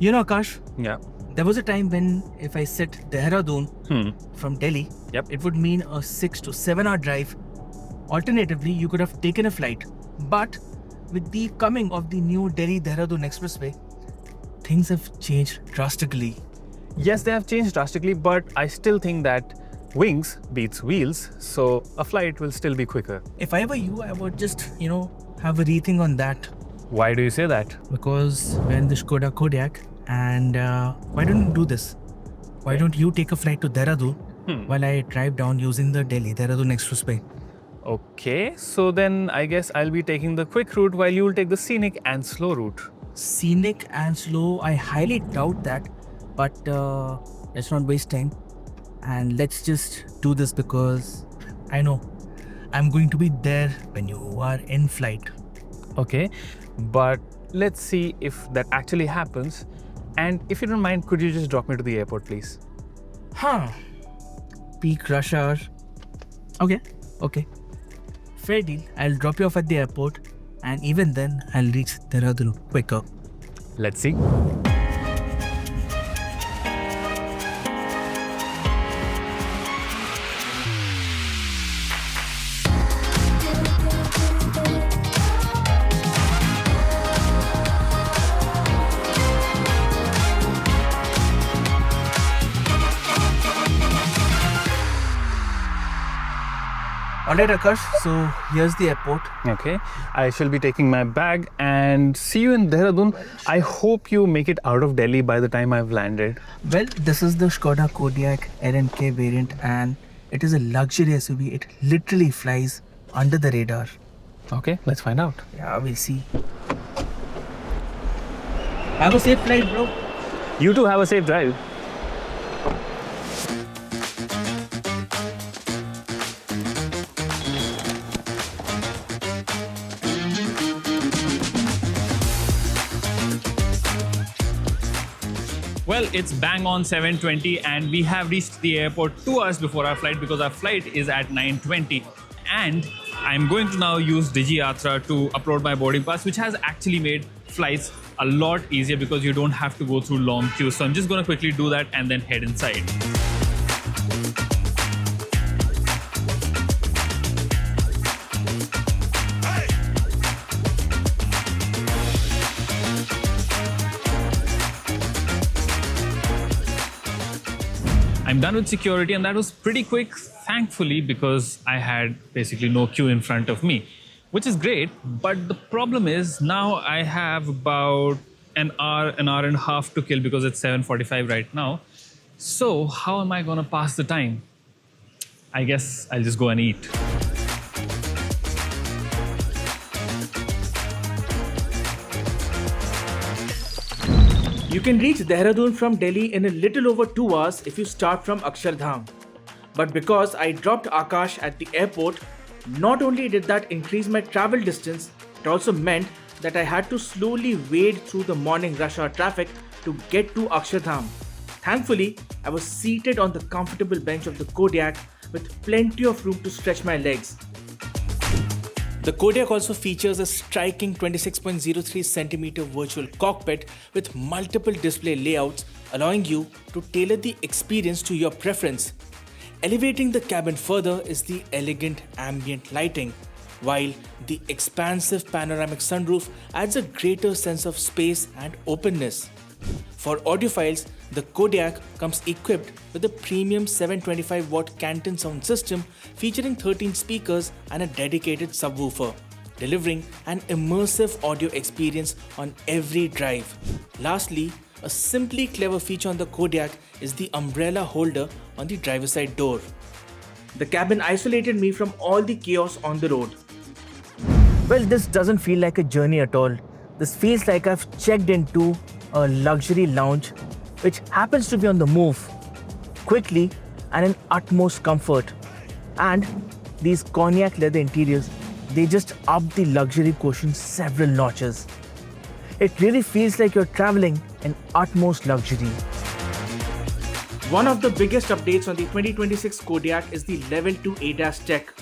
You know, Akash, Yeah. there was a time when if I said Dehradun from Delhi, it would mean a 6 to 7 hour drive. Alternatively, you could have taken a flight. But with the coming of the new Delhi-Dehradun Expressway, things have changed drastically. Yes, they have changed drastically, but I still think that wings beats wheels, so a flight will still be quicker. If I were you, I would just, have a rethink on that. Why do you say that? Because we're in the Škoda Kodiaq, and why don't you do this? Why don't you take a flight to Dehradun while I drive down using the Delhi-Dehradun Expressway? Okay, so then I guess I'll be taking the quick route while you'll take the scenic and slow route. Scenic and slow, I highly doubt that, but let's not waste time and let's just do this because I know I'm going to be there when you are in flight. Okay, but let's see if that actually happens. And if you don't mind, could you just drop me to the airport, please? Peak rush hour. Okay. Fair deal. I'll drop you off at the airport and even then I'll reach Dehradun quicker. Let's see. Alright Akash, so here's the airport. Okay, I shall be taking my bag and see you in Dehradun. I hope you make it out of Delhi by the time I've landed. Well, this is the Škoda Kodiaq L&K variant and it is a luxury SUV. It literally flies under the radar. Okay, let's find out. Yeah, we'll see. Have a safe flight, bro. You too, have a safe drive. Well, it's bang on 7:20 and we have reached the airport 2 hours before our flight because our flight is at 9:20. And I'm going to now use Digi to upload my boarding pass, which has actually made flights a lot easier because you don't have to go through long queues. So I'm just going to quickly do that and then head inside. I'm done with security and that was pretty quick, thankfully, because I had basically no queue in front of me, which is great. But the problem is now I have about an hour and a half to kill because it's 7:45 right now. So how am I going to pass the time? I guess I'll just go and eat. You can reach Dehradun from Delhi in a little over 2 hours if you start from Akshardham. But because I dropped Akash at the airport, not only did that increase my travel distance, it also meant that I had to slowly wade through the morning rush hour traffic to get to Akshardham. Thankfully, I was seated on the comfortable bench of the Kodiaq with plenty of room to stretch my legs. The Kodiaq also features a striking 26.03cm virtual cockpit with multiple display layouts, allowing you to tailor the experience to your preference. Elevating the cabin further is the elegant ambient lighting, while the expansive panoramic sunroof adds a greater sense of space and openness. For audiophiles, the Kodiaq comes equipped with a premium 725-watt Canton sound system featuring 13 speakers and a dedicated subwoofer, delivering an immersive audio experience on every drive. Lastly, a simply clever feature on the Kodiaq is the umbrella holder on the driver's side door. The cabin isolated me from all the chaos on the road. Well, this doesn't feel like a journey at all. This feels like I've checked into a luxury lounge which happens to be on the move, quickly and in utmost comfort. And these cognac leather interiors, they just up the luxury quotient several notches. It really feels like you're traveling in utmost luxury. One of the biggest updates on the 2026 Kodiaq is the Level 2 ADAS tech.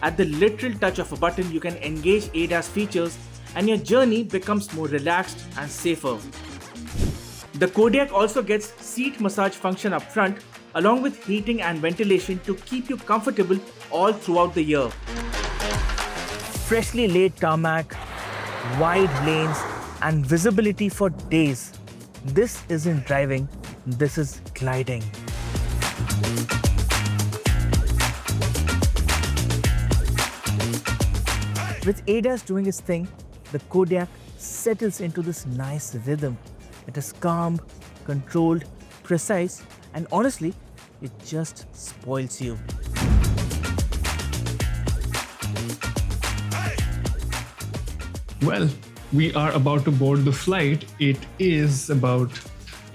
At the literal touch of a button, you can engage ADAS features and your journey becomes more relaxed and safer. The Kodiaq also gets seat massage function up front along with heating and ventilation to keep you comfortable all throughout the year. Freshly laid tarmac, wide lanes and visibility for days. This isn't driving, this is gliding. With ADAS doing its thing, the Kodiaq settles into this nice rhythm. It is calm, controlled, precise, and honestly, it just spoils you. Well, we are about to board the flight. It is about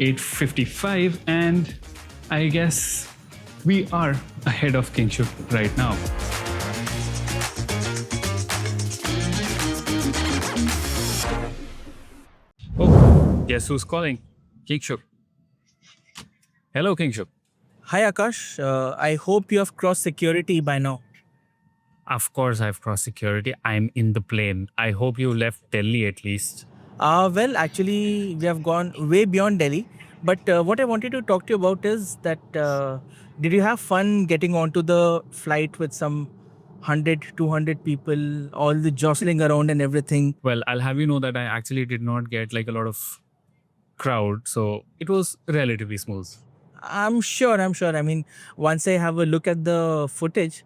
8:55 and I guess we are ahead of Kingshuk right now. Oh, guess who's calling? Kingshuk. Hello, Kingshuk. Hi Akash, I hope you have crossed security by now. Of course, I've crossed security. I'm in the plane. I hope you left Delhi at least. Well, actually, we have gone way beyond Delhi. But what I wanted to talk to you about is that did you have fun getting onto the flight with some 100, 200 people, all the jostling around and everything? Well, I'll have you know that I actually did not get like a lot of crowd, so it was relatively smooth. I'm sure. I mean, once I have a look at the footage,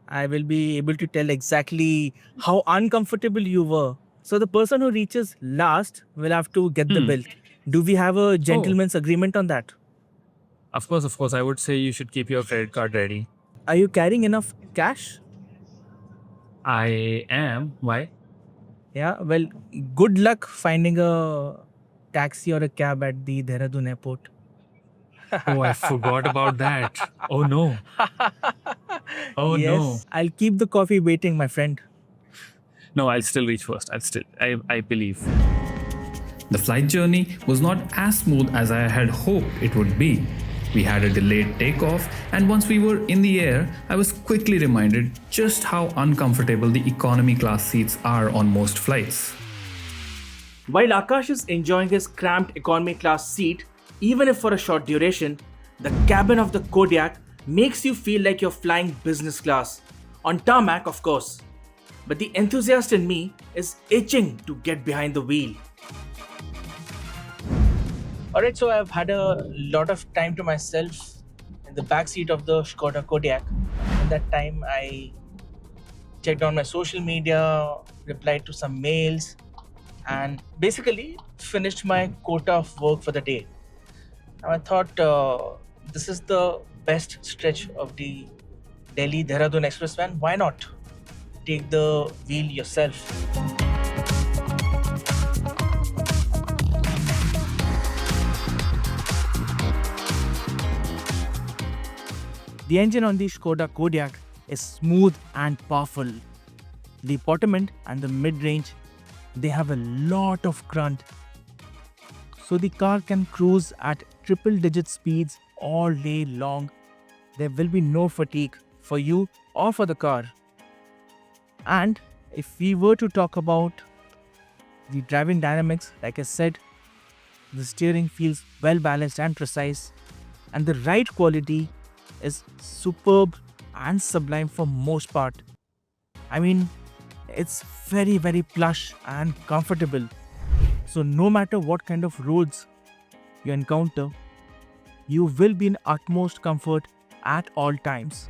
I will be able to tell exactly how uncomfortable you were. So the person who reaches last will have to get the bill. Do we have a gentleman's agreement on that? Of course. I would say you should keep your credit card ready. Are you carrying enough cash? I am. Why? Yeah, well, good luck finding a taxi or a cab at the Dehradun airport. Oh, I forgot about that. Oh no. Oh Yes, I'll keep the coffee waiting, my friend. No, I'll still reach first. I believe. The flight journey was not as smooth as I had hoped it would be. We had a delayed takeoff, and once we were in the air, I was quickly reminded just how uncomfortable the economy class seats are on most flights. While Akash is enjoying his cramped economy class seat, even if for a short duration, the cabin of the Kodiaq makes you feel like you're flying business class. On tarmac, of course. But the enthusiast in me is itching to get behind the wheel. Alright, so I've had a lot of time to myself in the back seat of the Škoda Kodiaq. At that time, I checked on my social media, replied to some mails, and basically finished my quota of work for the day. Now I thought this is the best stretch of the Delhi-Dehradun Expressway, and why not take the wheel yourself? The engine on the Škoda Kodiaq is smooth and powerful. The bottom end and the mid-range, they have a lot of grunt. So the car can cruise at triple-digit speeds all day long. There will be no fatigue for you or for the car. And if we were to talk about the driving dynamics, like I said, the steering feels well balanced and precise, and the ride quality is superb and sublime for most part. I mean, it's very, very plush and comfortable. So no matter what kind of roads you encounter, you will be in utmost comfort at all times.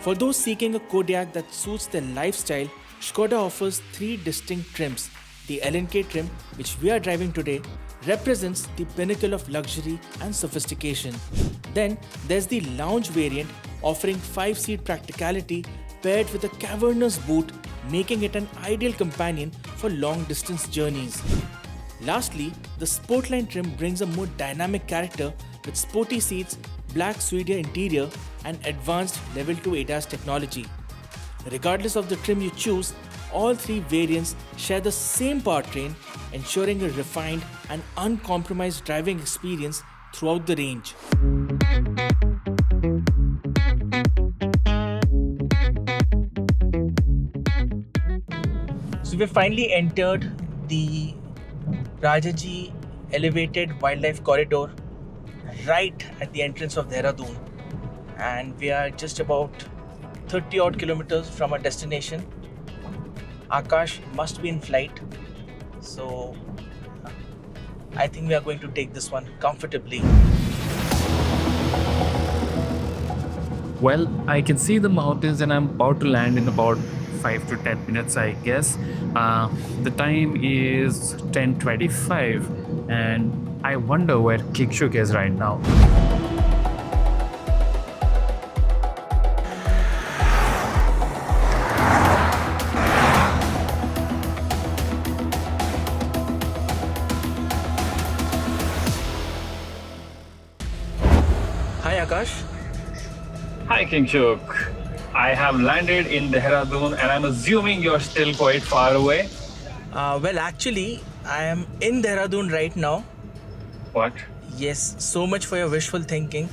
For those seeking a Kodiaq that suits their lifestyle, Škoda offers 3 distinct trims. The L&K trim, which we are driving today, represents the pinnacle of luxury and sophistication. Then there's the lounge variant, offering 5-seat practicality paired with a cavernous boot, making it an ideal companion for long-distance journeys. Lastly, the Sportline trim brings a more dynamic character with sporty seats, black Swedia interior, and advanced Level 2 ADAS technology. Regardless of the trim you choose, all 3 variants share the same powertrain, ensuring a refined and uncompromised driving experience throughout the range. So we finally entered the Rajaji elevated wildlife corridor right at the entrance of Dehradun, and we are just about 30 odd kilometers from our destination. Akash must be in flight, so I think we are going to take this one comfortably. Well, I can see the mountains and I'm about to land in about 5 to 10 minutes, I guess. The time is 10:25 and I wonder where Kingshuk is right now. Hi Akash. Hi Kingshuk. I have landed in Dehradun and I'm assuming you're still quite far away. Well, actually, I am in Dehradun right now. What? Yes, so much for your wishful thinking.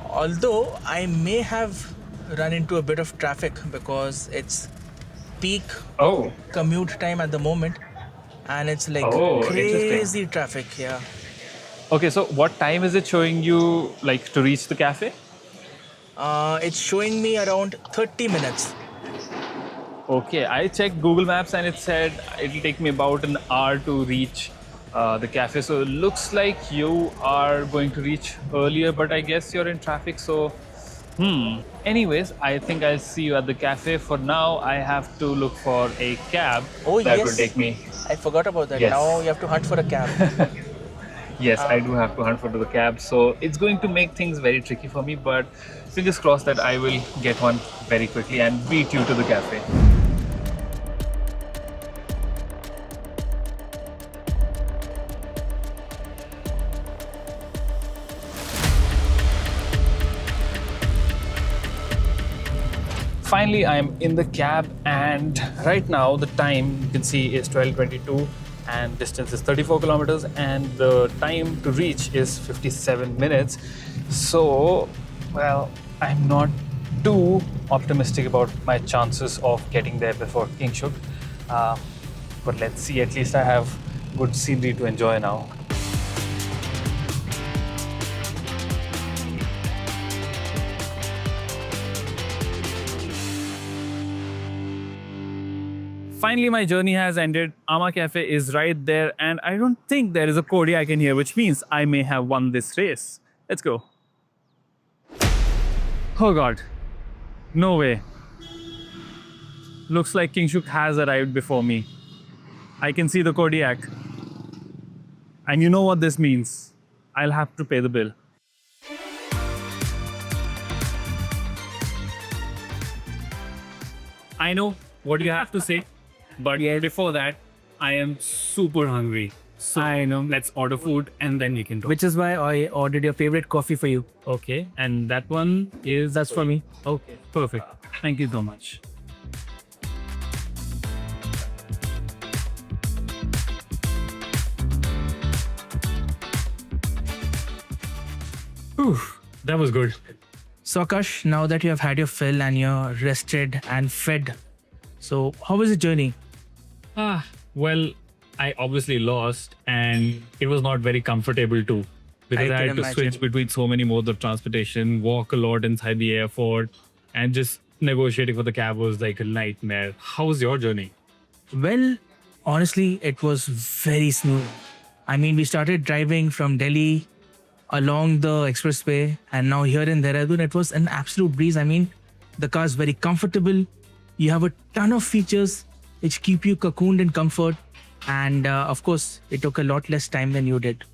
Although I may have run into a bit of traffic because it's peak Oh, commute time at the moment, and it's like Oh, crazy interesting. traffic here. okay. So what time is it showing you like to reach the cafe? It's showing me around 30 minutes. Okay, I checked Google Maps and it said it'll take me about an hour to reach the cafe. So it looks like you are going to reach earlier, but I guess you're in traffic. So, Anyways, I think I'll see you at the cafe. For now, I have to look for a cab Oh, that yes. will take me. I forgot about that. Yes. Now you have to hunt for a cab. Yes, I do have to hunt for the cab. So it's going to make things very tricky for me, but fingers crossed that I will get one very quickly and beat you to the cafe. Finally, I am in the cab, and right now the time you can see is 12:22 and distance is 34 kilometers and the time to reach is 57 minutes. So, well, I'm not too optimistic about my chances of getting there before Kingshuk. But let's see, at least I have good scenery to enjoy now. Finally, my journey has ended. Amma Cafe is right there, and I don't think there is a Kodiaq in here, which means I may have won this race. Let's go. Oh God, no way. Looks like Kingshuk has arrived before me. I can see the Kodiaq. And you know what this means. I'll have to pay the bill. I know what you have to say, but before that, I am super hungry. So I know. Let's order food and then we can talk. Which is why I ordered your favorite coffee for you. Okay, and that one is That's for me. okay. Perfect. Thank you so much. Whew, that was good. So Akash, now that you have had your fill and you're rested and fed, so how was the journey? Well, I obviously lost, and it was not very comfortable too. Because I I can had to switch imagine. between so many modes of transportation, walk a lot inside the airport, and just negotiating for the cab was like a nightmare. How was your journey? Well, honestly, it was very smooth. I mean, we started driving from Delhi along the expressway, and now here in Dehradun, it was an absolute breeze. I mean, the car is very comfortable. You have a ton of features which keep you cocooned in comfort, and of course, it took a lot less time than you did.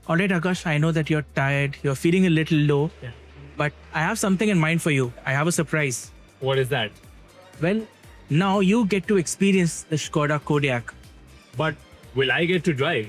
All right, Akash, I know that you're tired, you're feeling a little low, Yeah. but I have something in mind for you. I have a surprise. What is that? Well, now you get to experience the Škoda Kodiaq. But will I get to drive?